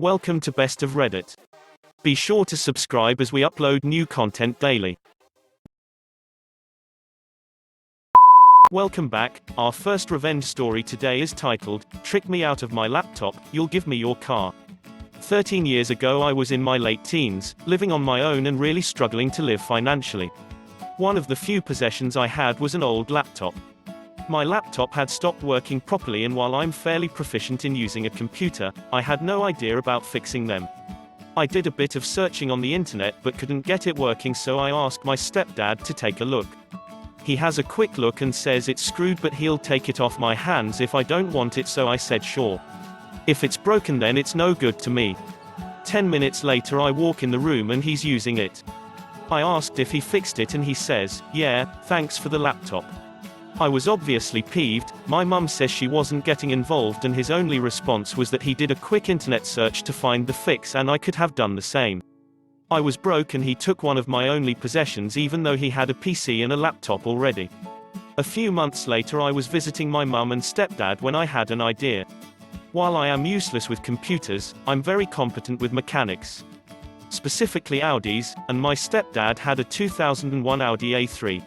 Welcome to Best of Reddit. Be sure to subscribe as we upload new content daily. Welcome back. Our first revenge story today is titled, Trick Me Out of My Laptop, You'll Give Me Your Car. 13 years ago I was in my late teens, living on my own and really struggling to live financially. One of the few possessions I had was an old laptop. My laptop had stopped working properly, and while I'm fairly proficient in using a computer, I had no idea about fixing them. I did a bit of searching on the internet but couldn't get it working, so I asked my stepdad to take a look. He has a quick look and says it's screwed but he'll take it off my hands if I don't want it, so I said sure. If it's broken then it's no good to me. 10 minutes later I walk in the room and he's using it. I asked if he fixed it and he says, yeah, thanks for the laptop. I was obviously peeved. My mum says she wasn't getting involved and his only response was that he did a quick internet search to find the fix and I could have done the same. I was broke and he took one of my only possessions even though he had a PC and a laptop already. A few months later I was visiting my mum and stepdad when I had an idea. While I am useless with computers, I'm very competent with mechanics. Specifically Audis, and my stepdad had a 2001 Audi A3.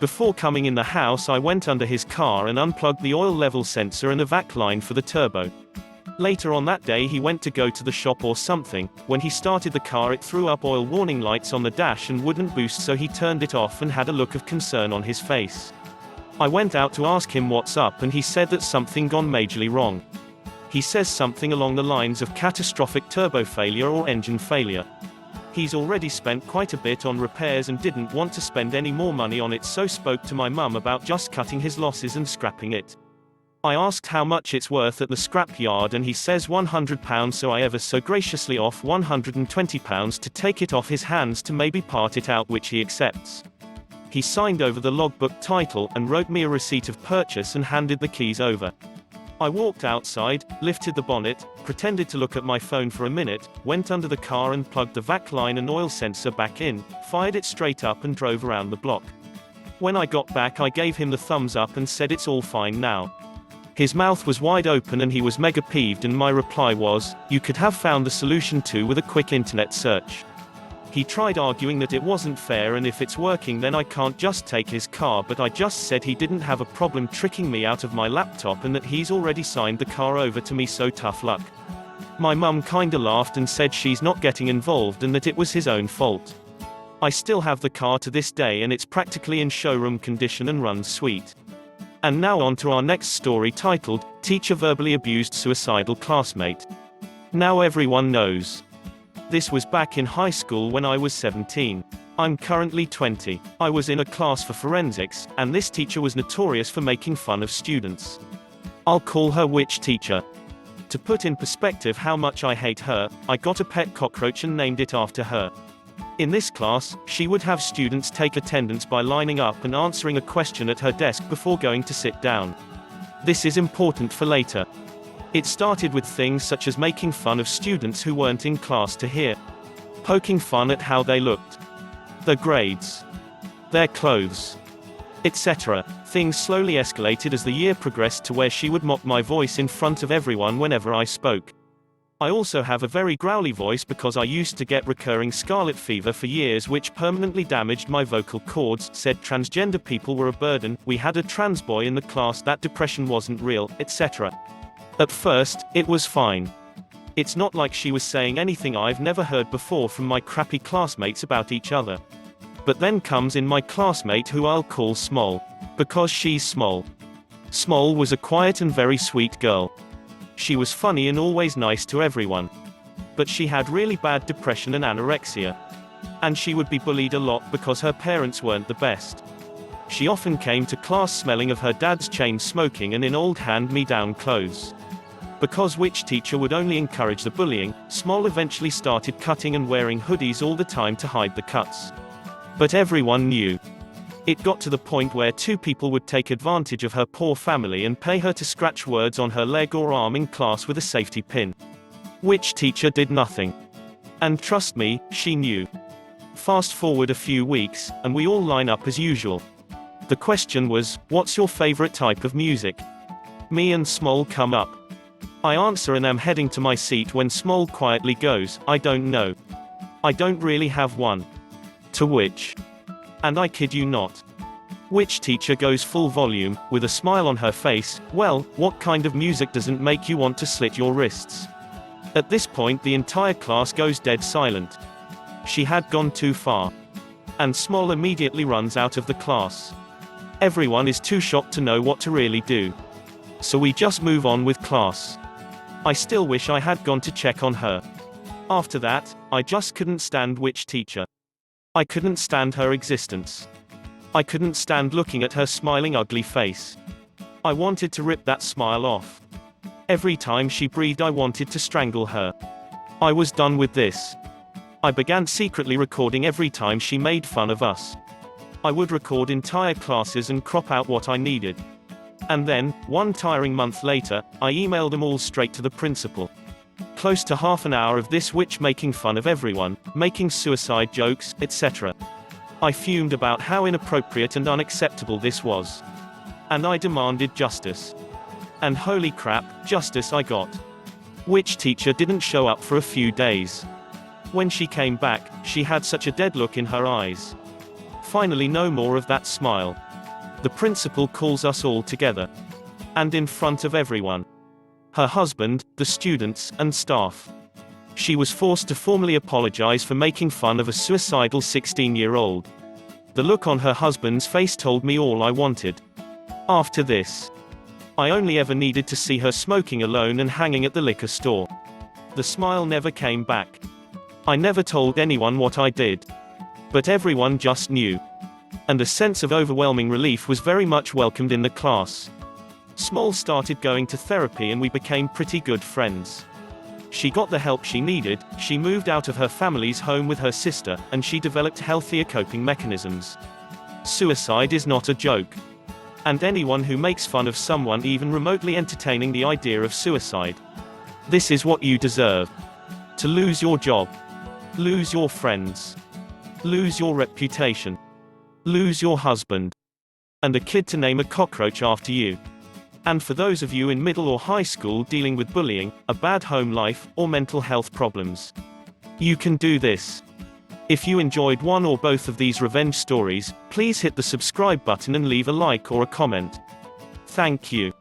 Before coming in the house I went under his car and unplugged the oil level sensor and a vac line for the turbo. Later on that day he went to go to the shop or something. When he started the car it threw up oil warning lights on the dash and wouldn't boost, so he turned it off and had a look of concern on his face. I went out to ask him what's up and he said that something gone majorly wrong. He says something along the lines of catastrophic turbo failure or engine failure. He's already spent quite a bit on repairs and didn't want to spend any more money on it, so spoke to my mum about just cutting his losses and scrapping it. I asked how much it's worth at the scrap yard and he says £100, so I ever so graciously offer £120 to take it off his hands to maybe part it out, which he accepts. He signed over the logbook title and wrote me a receipt of purchase and handed the keys over. I walked outside, lifted the bonnet, pretended to look at my phone for a minute, went under the car and plugged the vac line and oil sensor back in, fired it straight up and drove around the block. When I got back I gave him the thumbs up and said it's all fine now. His mouth was wide open and he was mega peeved, and my reply was, you could have found the solution too with a quick internet search. He tried arguing that it wasn't fair and if it's working then I can't just take his car, but I just said he didn't have a problem tricking me out of my laptop and that he's already signed the car over to me, so tough luck. My mum kinda laughed and said she's not getting involved and that it was his own fault. I still have the car to this day and it's practically in showroom condition and runs sweet. And now on to our next story titled, Teacher Verbally Abused Suicidal Classmate. Now everyone knows. This was back in high school when I was 17. I'm currently 20. I was in a class for forensics, and this teacher was notorious for making fun of students. I'll call her Witch Teacher. To put in perspective how much I hate her, I got a pet cockroach and named it after her. In this class, she would have students take attendance by lining up and answering a question at her desk before going to sit down. This is important for later. It started with things such as making fun of students who weren't in class to hear, poking fun at how they looked, their grades, their clothes, etc. Things slowly escalated as the year progressed to where she would mock my voice in front of everyone whenever I spoke. I also have a very growly voice because I used to get recurring scarlet fever for years, which permanently damaged my vocal cords. Said transgender people were a burden, we had a trans boy in the class, that depression wasn't real, etc. At first, it was fine. It's not like she was saying anything I've never heard before from my crappy classmates about each other. But then comes in my classmate who I'll call Small. Because she's Small. Small was a quiet and very sweet girl. She was funny and always nice to everyone. But she had really bad depression and anorexia. And she would be bullied a lot because her parents weren't the best. She often came to class smelling of her dad's chain smoking and in old hand-me-down clothes. Because Witch Teacher would only encourage the bullying, Small eventually started cutting and wearing hoodies all the time to hide the cuts. But everyone knew. It got to the point where two people would take advantage of her poor family and pay her to scratch words on her leg or arm in class with a safety pin. Witch Teacher did nothing. And trust me, she knew. Fast forward a few weeks, and we all line up as usual. The question was, what's your favorite type of music? Me and Small come up. I answer and am heading to my seat when Small quietly goes, "I don't know. I don't really have one." To which, and I kid you not, which teacher goes full volume, with a smile on her face, "Well, what kind of music doesn't make you want to slit your wrists?" At this point the entire class goes dead silent. She had gone too far. And Small immediately runs out of the class. Everyone is too shocked to know what to really do. So we just move on with class. I still wish I had gone to check on her. After that, I just couldn't stand which teacher. I couldn't stand her existence. I couldn't stand looking at her smiling ugly face. I wanted to rip that smile off. Every time she breathed I wanted to strangle her. I was done with this. I began secretly recording every time she made fun of us. I would record entire classes and crop out what I needed. And then, one tiring month later, I emailed them all straight to the principal. Close to half an hour of this witch making fun of everyone, making suicide jokes, etc. I fumed about how inappropriate and unacceptable this was. And I demanded justice. And holy crap, justice I got. Which teacher didn't show up for a few days. When she came back, she had such a dead look in her eyes. Finally, no more of that smile. The principal calls us all together. And in front of everyone. Her husband, the students, and staff. She was forced to formally apologize for making fun of a suicidal 16-year-old. The look on her husband's face told me all I wanted. After this, I only ever needed to see her smoking alone and hanging at the liquor store. The smile never came back. I never told anyone what I did. But everyone just knew. And a sense of overwhelming relief was very much welcomed in the class. Small started going to therapy and we became pretty good friends. She got the help she needed, she moved out of her family's home with her sister, and she developed healthier coping mechanisms. Suicide is not a joke. And anyone who makes fun of someone even remotely entertaining the idea of suicide, this is what you deserve. To lose your job. Lose your friends. Lose your reputation. Lose your husband. And a kid to name a cockroach after you. And for those of you in middle or high school dealing with bullying, a bad home life, or mental health problems, you can do this. If you enjoyed one or both of these revenge stories, please hit the subscribe button and leave a like or a comment. Thank you.